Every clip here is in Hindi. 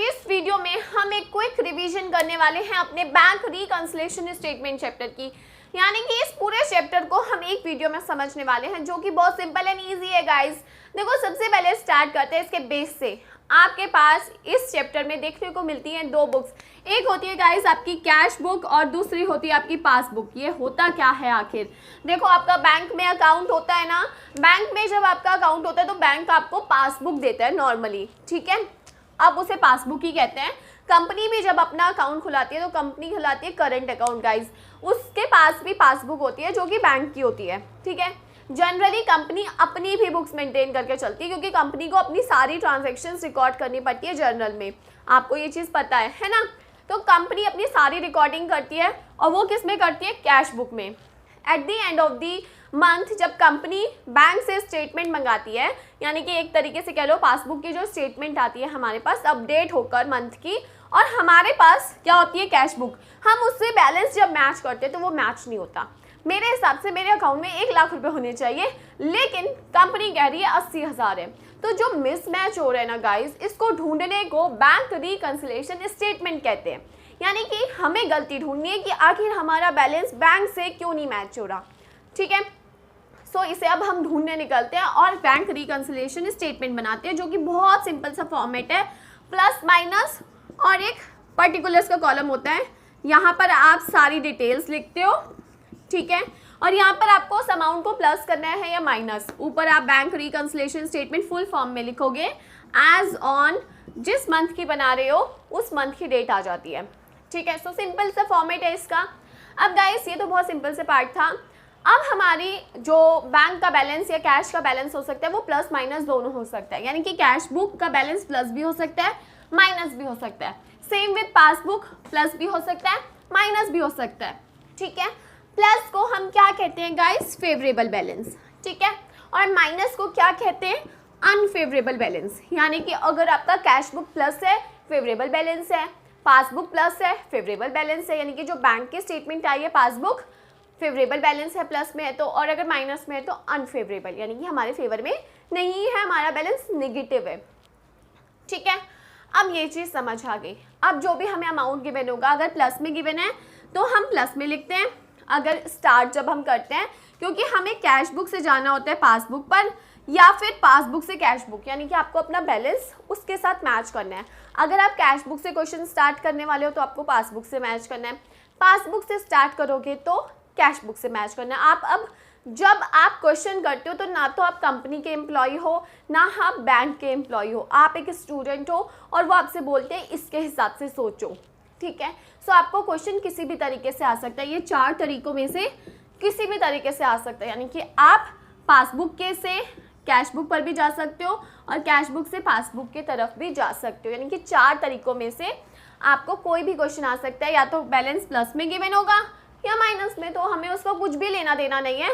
की इस वीडियो में हम एक क्विक रिवीजन करने वाले हैं अपने बैंक रिकंसिलिएशन स्टेटमेंट चैप्टर की। यानी कि इस पूरे चैप्टर को हम एक वीडियो में समझने वाले हैं जो कि बहुत सिंपल एंड इजी है गाइस। देखो सबसे पहले स्टार्ट करते हैं इसके बेस से। आपके पास इस चैप्टर में देखने को मिलती हैं दो बुक्स, एक होती है गाइस आपकी कैश बुक और दूसरी होती है आपकी पासबुक। ये होता क्या है आखिर? देखो आपका बैंक में अकाउंट होता है ना, बैंक में जब आपका अकाउंट होता है तो बैंक आपको पासबुक देता है नॉर्मली, ठीक है, अब उसे पासबुक ही कहते हैं। कंपनी भी जब अपना अकाउंट खुलाती है तो कंपनी खुलाती है करंट अकाउंट गाइस, उसके पास भी पासबुक होती है जो कि बैंक की होती है, ठीक है। जनरली कंपनी अपनी भी बुक्स मेंटेन करके चलती है क्योंकि कंपनी को अपनी सारी ट्रांजैक्शंस रिकॉर्ड करनी पड़ती है जर्नल में, आपको ये चीज़ पता है ना। तो कंपनी अपनी सारी रिकॉर्डिंग करती है और वो किस में करती है? कैश बुक में। At the end of the month जब कंपनी बैंक से स्टेटमेंट मंगाती है, यानी कि एक तरीके से कह लो पासबुक की जो स्टेटमेंट आती है हमारे पास अपडेट होकर मंथ की, और हमारे पास क्या होती है? Cash book. हम उससे बैलेंस जब मैच करते हैं तो वो मैच नहीं होता। मेरे हिसाब से मेरे अकाउंट में 1 लाख रुपए होने चाहिए लेकिन कंपनी कह रही है 80,000 है। तो जो मिसमैच हो रहा है ना गाइस, इसको ढूंढने को बैंक रिकंसिलिएशन स्टेटमेंट कहते हैं। यानी कि हमें गलती ढूंढनी है कि आखिर हमारा बैलेंस बैंक से क्यों नहीं मैच हो रहा, ठीक है। सो इसे अब हम ढूंढने निकलते हैं और बैंक रिकंसिलिएशन स्टेटमेंट बनाते हैं जो कि बहुत सिंपल सा फॉर्मेट है, प्लस माइनस और एक पर्टिकुलर्स का कॉलम होता है। यहाँ पर आप सारी डिटेल्स लिखते हो, ठीक है, और यहाँ पर आपको उस अमाउंट को प्लस करना है या माइनस। ऊपर आप bank reconciliation statement full form में लिखोगे, एज ऑन जिस मंथ की बना रहे हो उस मंथ की डेट आ जाती है, ठीक है। सो सिंपल सा फॉर्मेट है इसका। अब गाइस ये तो बहुत सिंपल से पार्ट था। अब हमारी जो बैंक का बैलेंस या कैश का बैलेंस हो सकता है वो प्लस माइनस दोनों हो सकता है, यानी कि कैश बुक का बैलेंस प्लस भी हो सकता है माइनस भी हो सकता है। सेम विद पासबुक, प्लस भी हो सकता है माइनस भी हो सकता है, ठीक है। प्लस को हम क्या कहते हैं गाइस? फेवरेबल बैलेंस, ठीक है, और माइनस को क्या कहते हैं? Unfavourable balance. यानी कि अगर आपका कैश बुक प्लस है फेवरेबल बैलेंस है, पासबुक प्लस है फेवरेबल बैलेंस है, यानी कि जो बैंक की स्टेटमेंट आई है पासबुक फेवरेबल बैलेंस है प्लस में है तो, और अगर माइनस में है तो अनफेवरेबल, यानी कि हमारे फेवर में नहीं है, हमारा बैलेंस नेगेटिव है, ठीक है। अब ये चीज़ समझ आ गई। अब जो भी हमें अमाउंट गिवन होगा, अगर प्लस में गिवन है तो हम प्लस में लिखते हैं, अगर स्टार्ट जब हम करते हैं, क्योंकि हमें कैश बुक से जाना होता है पासबुक पर या फिर पासबुक से कैश बुक, यानी कि आपको अपना बैलेंस उसके साथ मैच करना है। अगर आप कैश बुक से क्वेश्चन स्टार्ट करने वाले हो तो आपको पासबुक से मैच करना है, पासबुक से स्टार्ट करोगे तो कैश बुक से मैच करना है। आप अब जब आप क्वेश्चन करते हो तो ना तो आप कंपनी के एम्प्लॉय हो ना आप बैंक के एम्प्लॉय हो, आप एक स्टूडेंट हो और वो आपसे बोलते हैं इसके हिसाब से सोचो, ठीक है। सो आपको क्वेश्चन किसी भी तरीके से आ सकता है, ये 4 तरीकों में से किसी भी तरीके से आ सकता है। यानी कि आप पासबुक के से कैश बुक पर भी जा सकते हो और कैश बुक से पासबुक की तरफ भी जा सकते हो, यानी कि 4 तरीकों में से आपको कोई भी क्वेश्चन आ सकता है। या तो बैलेंस प्लस में गिवन होगा या माइनस में, तो हमें उसका कुछ भी लेना देना नहीं है।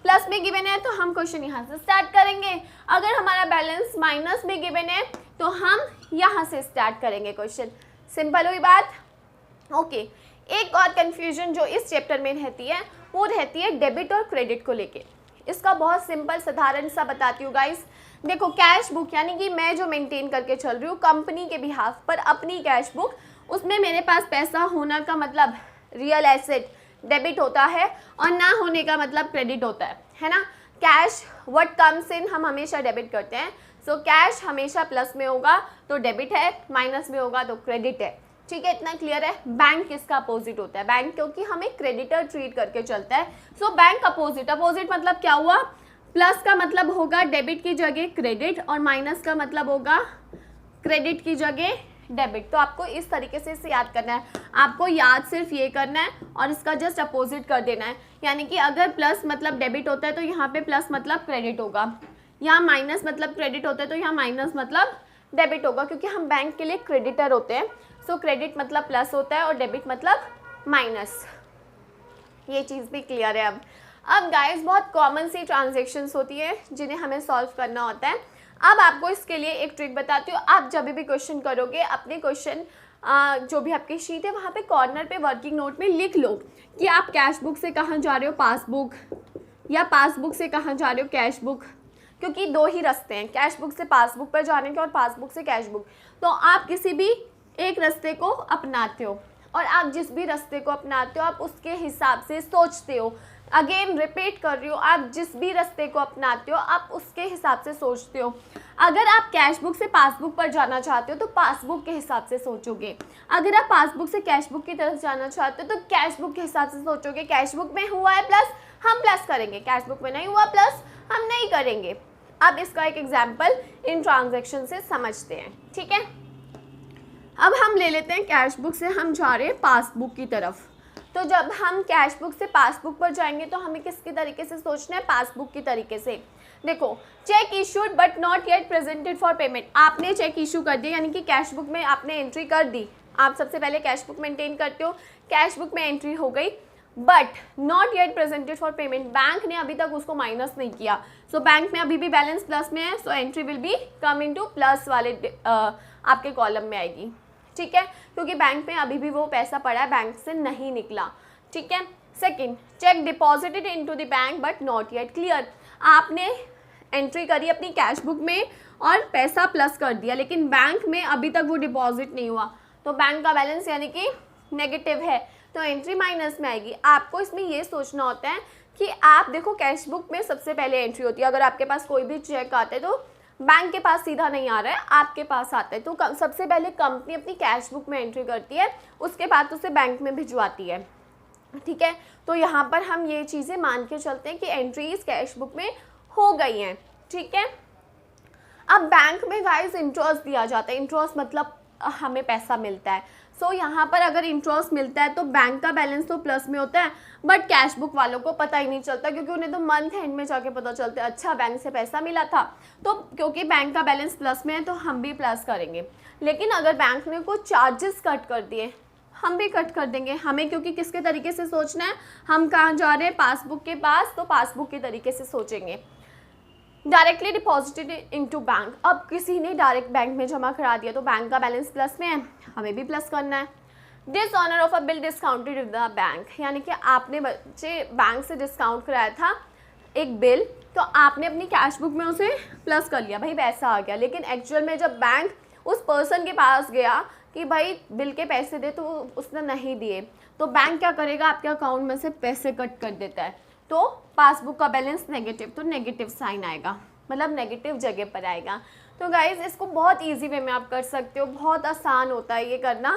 प्लस में गिवन है तो हम क्वेश्चन यहाँ से स्टार्ट करेंगे, अगर हमारा बैलेंस माइनस में गिवन है तो हम यहाँ से स्टार्ट करेंगे क्वेश्चन। सिंपल हुई बात, ओके। एक और कन्फ्यूजन जो इस चैप्टर में रहती है वो रहती है डेबिट और क्रेडिट को लेके। इसका बहुत सिंपल साधारण सा बताती हूँ गाइस। देखो कैश बुक यानी कि मैं जो मेंटेन करके चल रही हूँ कंपनी के बिहाफ पर अपनी कैश बुक, उसमें मेरे पास पैसा होना का मतलब रियल एसेट डेबिट होता है और ना होने का मतलब क्रेडिट होता है ना। कैश व्हाट कम्स इन हम हमेशा डेबिट करते हैं, सो कैश हमेशा प्लस में होगा तो डेबिट है, माइनस में होगा तो क्रेडिट है, ठीक है। इतना क्लियर है। बैंक इसका अपोजिट होता है, बैंक क्योंकि हमें क्रेडिटर ट्रीट करके चलता है, सो बैंक अपोजिट। अपोजिट मतलब क्या हुआ? प्लस का मतलब होगा डेबिट की जगह क्रेडिट और माइनस का मतलब होगा क्रेडिट की जगह डेबिट। तो आपको इस तरीके से इसे याद करना है, आपको याद सिर्फ ये करना है और इसका जस्ट अपोजिट कर देना है। यानी कि अगर प्लस मतलब डेबिट होता है तो यहाँ पे प्लस मतलब क्रेडिट होगा, यहाँ माइनस मतलब क्रेडिट होता है तो यहाँ माइनस मतलब डेबिट होगा, क्योंकि हम बैंक के लिए क्रेडिटर होते हैं। सो क्रेडिट मतलब प्लस होता है और डेबिट मतलब माइनस। ये चीज़ भी क्लियर है। अब गाइस बहुत कॉमन सी ट्रांजेक्शन्स होती है जिन्हें हमें सॉल्व करना होता है। अब आपको इसके लिए एक ट्रिक बताती हूँ। आप जब भी क्वेश्चन करोगे अपने क्वेश्चन जो भी आपकी शीट है वहाँ पे कॉर्नर पे वर्किंग नोट में लिख लो कि आप कैश बुक से कहाँ जा रहे हो पासबुक, या पासबुक से कहाँ जा रहे हो कैश बुक, क्योंकि 2 ही रास्ते हैं, कैश बुक से पासबुक पर जाने के और पासबुक से कैश बुक। तो आप किसी भी एक रास्ते को अपनाते हो और आप जिस भी रास्ते को अपनाते हो आप उसके हिसाब से सोचते हो। अगेन रिपीट कर रही हो, आप जिस भी रास्ते को अपनाते हो आप उसके हिसाब से सोचते हो। अगर आप कैश बुक से पासबुक पर जाना चाहते हो तो पासबुक के हिसाब से सोचोगे। अगर आप पासबुक से कैश बुक की तरफ जाना चाहते हो तो कैश बुक के हिसाब से सोचोगे। कैश बुक में हुआ है प्लस, हम प्लस करेंगे, कैश बुक में नहीं हुआ प्लस, हम नहीं करेंगे। अब इसका एक एग्जाम्पल इन ट्रांजैक्शन से समझते हैं, ठीक है। अब हम ले लेते हैं कैश बुक से हम जा रहे हैं पासबुक की तरफ। तो जब हम कैश बुक से पासबुक पर जाएंगे तो हमें किसके तरीके से सोचना है, पासबुक की तरीके से। देखो, check issued but not yet presented for payment. आपने चेक इशू कर दिया, यानी कि कैश बुक में आपने एंट्री कर दी। आप सबसे पहले कैश बुक मेंटेन करते हो, कैश बुक में एंट्री हो गई but not yet presented for payment. Bank ने अभी तक उसको माइनस नहीं किया, सो बैंक में अभी भी बैलेंस प्लस में है, so entry will be come into plus वाले आपके कॉलम में आएगी, ठीक है, क्योंकि बैंक में अभी भी वो पैसा पड़ा है, बैंक से नहीं निकला, ठीक है। Second, check deposited into the bank but not yet clear. आपने एंट्री करी अपनी कैश बुक में और पैसा प्लस कर दिया, लेकिन बैंक में अभी तक वो डिपॉजिट नहीं हुआ, तो बैंक का बैलेंस यानी कि नेगेटिव है, तो एंट्री माइनस में आएगी। आपको इसमें ये सोचना होता है कि आप देखो कैश बुक में सबसे पहले एंट्री होती है। अगर आपके पास कोई भी चेक आता है तो बैंक के पास सीधा नहीं आ रहा है, आपके पास आता है, तो सबसे पहले कंपनी अपनी कैश बुक में एंट्री करती है, उसके बाद उसे बैंक में भिजवाती है, ठीक है। तो यहाँ पर हम ये चीज़ें मान के चलते हैं कि एंट्रीज कैश बुक में हो गई हैं, ठीक है। अब बैंक में गाइस इंटरेस्ट दिया जाता है, इंटरेस्ट मतलब हमें पैसा मिलता है। सो यहाँ पर अगर इंटरेस्ट मिलता है तो बैंक का बैलेंस तो प्लस में होता है, बट कैश बुक वालों को पता ही नहीं चलता, क्योंकि उन्हें तो मंथ एंड में जाके पता चलता है अच्छा बैंक से पैसा मिला था, तो क्योंकि बैंक का बैलेंस प्लस में है तो हम भी प्लस करेंगे। लेकिन अगर बैंक ने कुछ चार्जेस कट कर दिए, हम भी कट कर देंगे। हमें क्योंकि किसके तरीके से सोचना है, हम कहाँ जा रहे हैं, पासबुक के पास, तो पासबुक के तरीके से सोचेंगे। डायरेक्टली डिपॉजिटेड इनटू बैंक, अब किसी ने डायरेक्ट बैंक में जमा करा दिया तो बैंक का बैलेंस प्लस में है, हमें भी प्लस करना है। Dishonour of a bill discounted with the bank, यानी कि आपने बच्चे बैंक से डिस्काउंट कराया था एक बिल, तो आपने अपनी कैश बुक में उसे प्लस कर लिया, भाई पैसा आ गया। लेकिन एक्चुअल में जब बैंक उस पर्सन के पास गया कि भाई बिल के पैसे दे, तो उसने नहीं दिए, तो बैंक क्या करेगा, आपके अकाउंट में से पैसे कट कर देता है, तो पासबुक का बैलेंस नेगेटिव, तो नेगेटिव साइन आएगा, मतलब नेगेटिव जगह पर आएगा। तो गाइज इसको बहुत इजी वे में आप कर सकते हो, बहुत आसान होता है ये करना।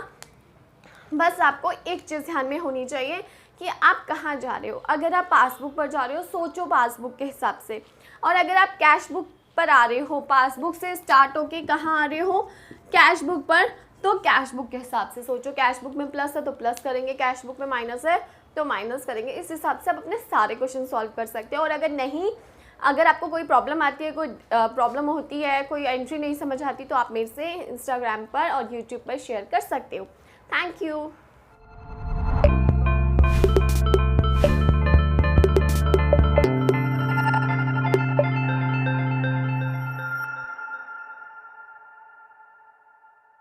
बस आपको एक चीज़ ध्यान में होनी चाहिए कि आप कहाँ जा रहे हो। अगर आप पासबुक पर जा रहे हो सोचो पासबुक के हिसाब से, और अगर आप कैश बुक पर आ रहे हो, पासबुक से स्टार्ट होके कहाँ आ रहे हो, कैश बुक पर, तो कैश बुक के हिसाब से सोचो। कैश बुक में प्लस है तो प्लस करेंगे, कैश बुक में माइनस है तो माइनस करेंगे। इस हिसाब से आप अपने सारे क्वेश्चन सॉल्व कर सकते हो। और अगर नहीं, अगर आपको कोई प्रॉब्लम आती है, कोई प्रॉब्लम होती है, कोई एंट्री नहीं समझ आती, तो आप मेरे से इंस्टाग्राम पर और यूट्यूब पर शेयर कर सकते हो। Thank you.